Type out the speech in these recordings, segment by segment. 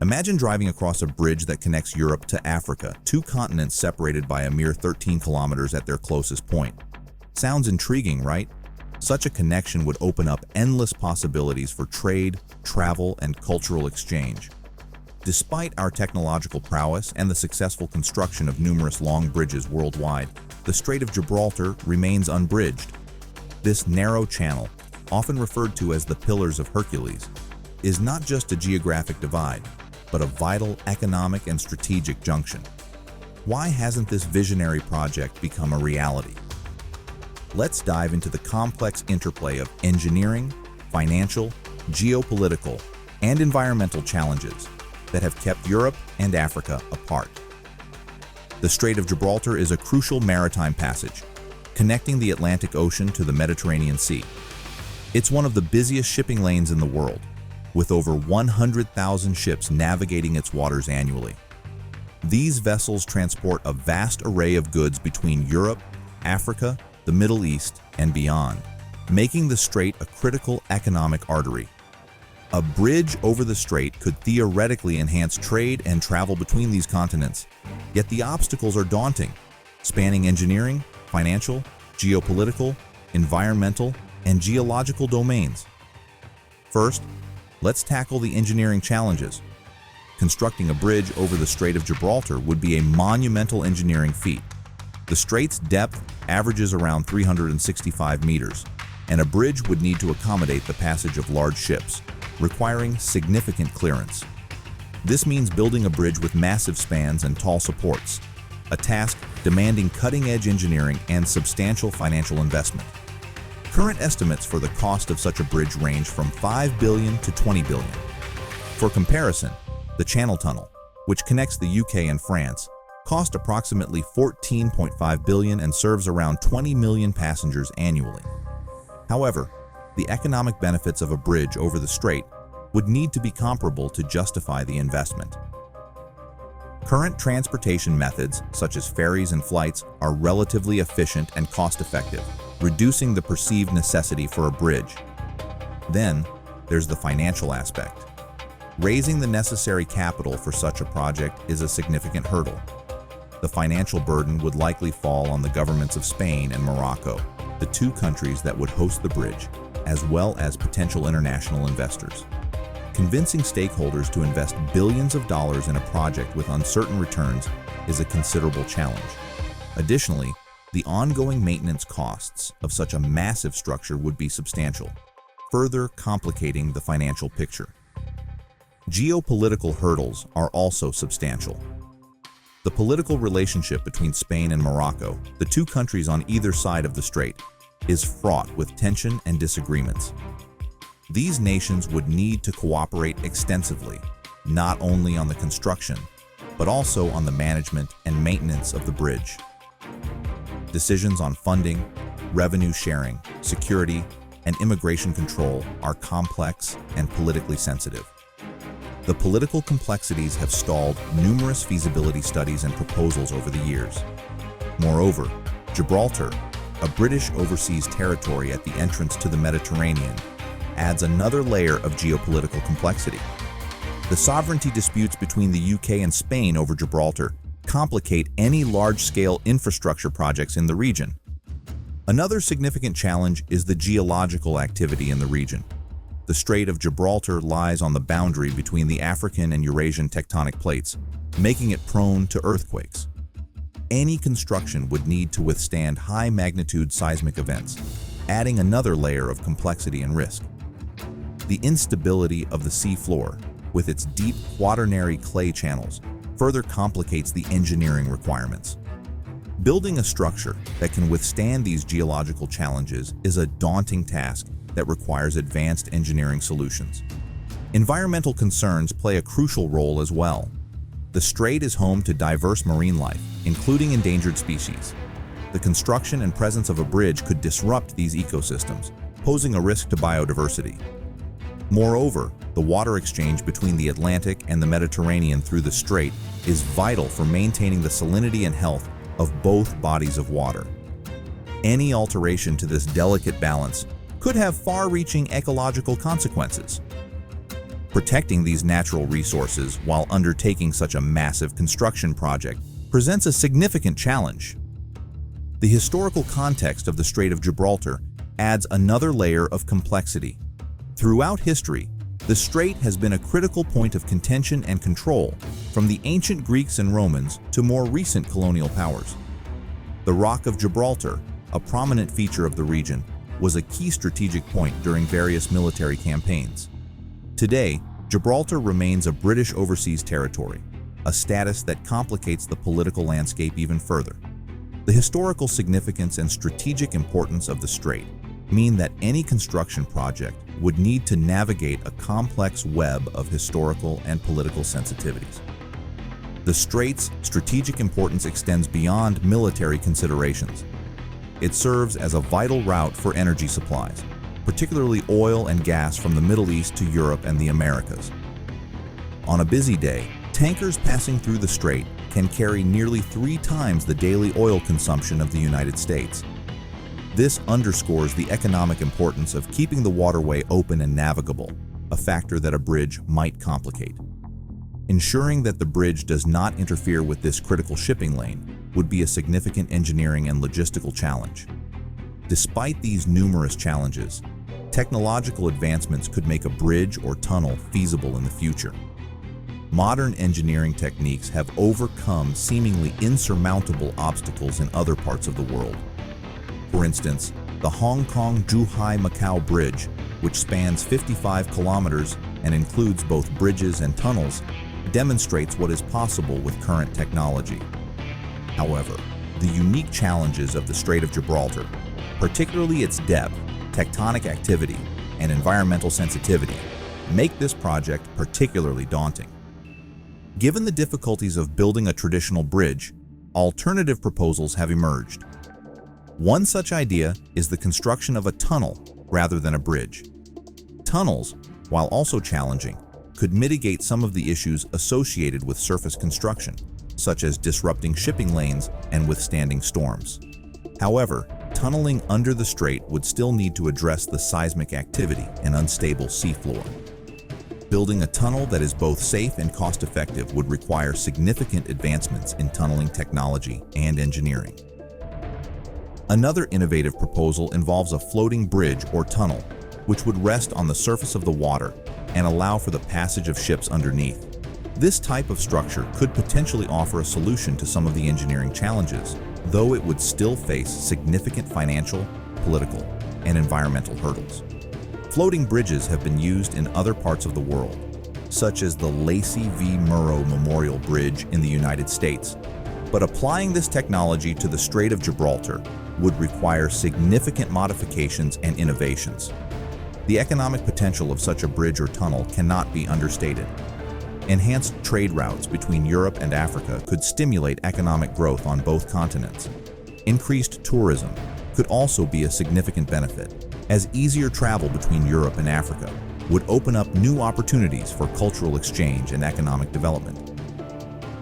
Imagine driving across a bridge that connects Europe to Africa, two continents separated by a mere 13 kilometers at their closest point. Sounds intriguing, right? Such a connection would open up endless possibilities for trade, travel, and cultural exchange. Despite our technological prowess and the successful construction of numerous long bridges worldwide, the Strait of Gibraltar remains unbridged. This narrow channel, often referred to as the Pillars of Hercules, is not just a geographic divide, but a vital economic and strategic junction. Why hasn't this visionary project become a reality? Let's dive into the complex interplay of engineering, financial, geopolitical, and environmental challenges that have kept Europe and Africa apart. The Strait of Gibraltar is a crucial maritime passage, connecting the Atlantic Ocean to the Mediterranean Sea. It's one of the busiest shipping lanes in the world, with over 100,000 ships navigating its waters annually. These vessels transport a vast array of goods between Europe, Africa, the Middle East, and beyond, making the strait a critical economic artery. A bridge over the strait could theoretically enhance trade and travel between these continents, yet the obstacles are daunting, spanning engineering, financial, geopolitical, environmental, and geological domains. First, let's tackle the engineering challenges. Constructing a bridge over the Strait of Gibraltar would be a monumental engineering feat. The strait's depth averages around 365 meters, and a bridge would need to accommodate the passage of large ships, requiring significant clearance. This means building a bridge with massive spans and tall supports, a task demanding cutting-edge engineering and substantial financial investment. Current estimates for the cost of such a bridge range from $5 billion to $20 billion. For comparison, the Channel Tunnel, which connects the UK and France, cost approximately $14.5 billion and serves around 20 million passengers annually. However, the economic benefits of a bridge over the strait would need to be comparable to justify the investment. Current transportation methods, such as ferries and flights, are relatively efficient and cost-effective, reducing the perceived necessity for a bridge. Then, there's the financial aspect. Raising the necessary capital for such a project is a significant hurdle. The financial burden would likely fall on the governments of Spain and Morocco, the two countries that would host the bridge, as well as potential international investors. Convincing stakeholders to invest billions of dollars in a project with uncertain returns is a considerable challenge. Additionally, the ongoing maintenance costs of such a massive structure would be substantial, further complicating the financial picture. Geopolitical hurdles are also substantial. The political relationship between Spain and Morocco, the two countries on either side of the strait, is fraught with tension and disagreements. These nations would need to cooperate extensively, not only on the construction, but also on the management and maintenance of the bridge. Decisions on funding, revenue sharing, security, and immigration control are complex and politically sensitive. The political complexities have stalled numerous feasibility studies and proposals over the years. Moreover, Gibraltar, a British overseas territory at the entrance to the Mediterranean, adds another layer of geopolitical complexity. The sovereignty disputes between the UK and Spain over Gibraltar complicate any large-scale infrastructure projects in the region. Another significant challenge is the geological activity in the region. The Strait of Gibraltar lies on the boundary between the African and Eurasian tectonic plates, making it prone to earthquakes. Any construction would need to withstand high-magnitude seismic events, adding another layer of complexity and risk. The instability of the seafloor, with its deep quaternary clay channels, further complicates the engineering requirements. Building a structure that can withstand these geological challenges is a daunting task that requires advanced engineering solutions. Environmental concerns play a crucial role as well. The strait is home to diverse marine life, including endangered species. The construction and presence of a bridge could disrupt these ecosystems, posing a risk to biodiversity. Moreover, the water exchange between the Atlantic and the Mediterranean through the strait is vital for maintaining the salinity and health of both bodies of water. Any alteration to this delicate balance could have far-reaching ecological consequences. Protecting these natural resources while undertaking such a massive construction project presents a significant challenge. The historical context of the Strait of Gibraltar adds another layer of complexity. Throughout history, the strait has been a critical point of contention and control, from the ancient Greeks and Romans to more recent colonial powers. The Rock of Gibraltar, a prominent feature of the region, was a key strategic point during various military campaigns. Today, Gibraltar remains a British overseas territory, a status that complicates the political landscape even further. The historical significance and strategic importance of the strait mean that any construction project would need to navigate a complex web of historical and political sensitivities. The strait's strategic importance extends beyond military considerations. It serves as a vital route for energy supplies, particularly oil and gas from the Middle East to Europe and the Americas. On a busy day, tankers passing through the strait can carry nearly 3 times the daily oil consumption of the United States. This underscores the economic importance of keeping the waterway open and navigable, a factor that a bridge might complicate. Ensuring that the bridge does not interfere with this critical shipping lane would be a significant engineering and logistical challenge. Despite these numerous challenges, technological advancements could make a bridge or tunnel feasible in the future. Modern engineering techniques have overcome seemingly insurmountable obstacles in other parts of the world. For instance, the Hong Kong-Zhuhai-Macau Bridge, which spans 55 kilometers and includes both bridges and tunnels, demonstrates what is possible with current technology. However, the unique challenges of the Strait of Gibraltar, particularly its depth, tectonic activity, and environmental sensitivity, make this project particularly daunting. Given the difficulties of building a traditional bridge, alternative proposals have emerged. One such idea is the construction of a tunnel rather than a bridge. Tunnels, while also challenging, could mitigate some of the issues associated with surface construction, such as disrupting shipping lanes and withstanding storms. However, tunneling under the strait would still need to address the seismic activity and unstable seafloor. Building a tunnel that is both safe and cost-effective would require significant advancements in tunneling technology and engineering. Another innovative proposal involves a floating bridge or tunnel, which would rest on the surface of the water and allow for the passage of ships underneath. This type of structure could potentially offer a solution to some of the engineering challenges, though it would still face significant financial, political, and environmental hurdles. Floating bridges have been used in other parts of the world, such as the Lacey V. Murrow Memorial Bridge in the United States, but applying this technology to the Strait of Gibraltar would require significant modifications and innovations. The economic potential of such a bridge or tunnel cannot be understated. Enhanced trade routes between Europe and Africa could stimulate economic growth on both continents. Increased tourism could also be a significant benefit, as easier travel between Europe and Africa would open up new opportunities for cultural exchange and economic development.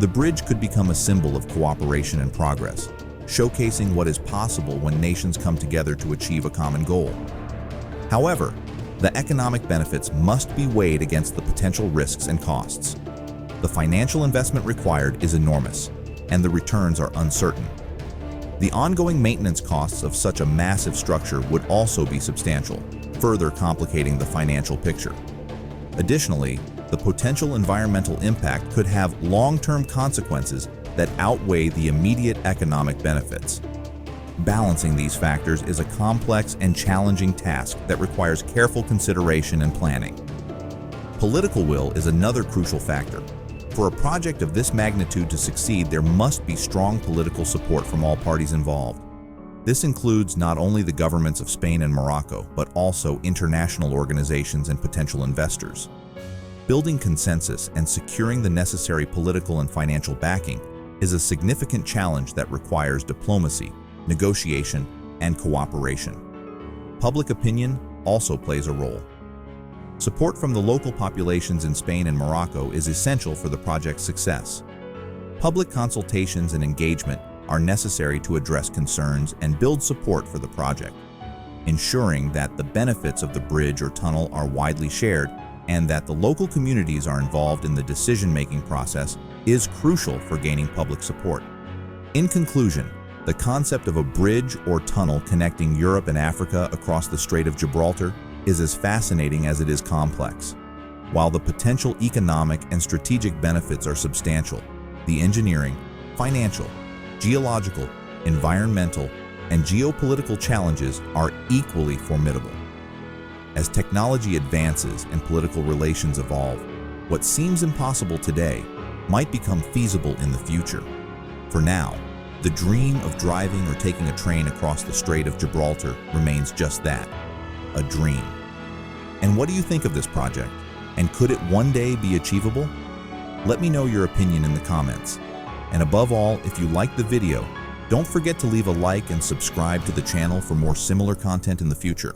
The bridge could become a symbol of cooperation and progress, showcasing what is possible when nations come together to achieve a common goal. However, the economic benefits must be weighed against the potential risks and costs. The financial investment required is enormous, and the returns are uncertain. The ongoing maintenance costs of such a massive structure would also be substantial, further complicating the financial picture. Additionally, the potential environmental impact could have long-term consequences that outweigh the immediate economic benefits. Balancing these factors is a complex and challenging task that requires careful consideration and planning. Political will is another crucial factor. For a project of this magnitude to succeed, there must be strong political support from all parties involved. This includes not only the governments of Spain and Morocco, but also international organizations and potential investors. Building consensus and securing the necessary political and financial backing is a significant challenge that requires diplomacy, negotiation, and cooperation. Public opinion also plays a role. Support from the local populations in Spain and Morocco is essential for the project's success. Public consultations and engagement are necessary to address concerns and build support for the project. Ensuring that the benefits of the bridge or tunnel are widely shared and that the local communities are involved in the decision-making process is crucial for gaining public support. In conclusion, the concept of a bridge or tunnel connecting Europe and Africa across the Strait of Gibraltar is as fascinating as it is complex. While the potential economic and strategic benefits are substantial, the engineering, financial, geological, environmental, and geopolitical challenges are equally formidable. As technology advances and political relations evolve, what seems impossible today might become feasible in the future. For now, the dream of driving or taking a train across the Strait of Gibraltar remains just that, a dream. And what do you think of this project? And could it one day be achievable? Let me know your opinion in the comments. And above all, if you liked the video, don't forget to leave a like and subscribe to the channel for more similar content in the future.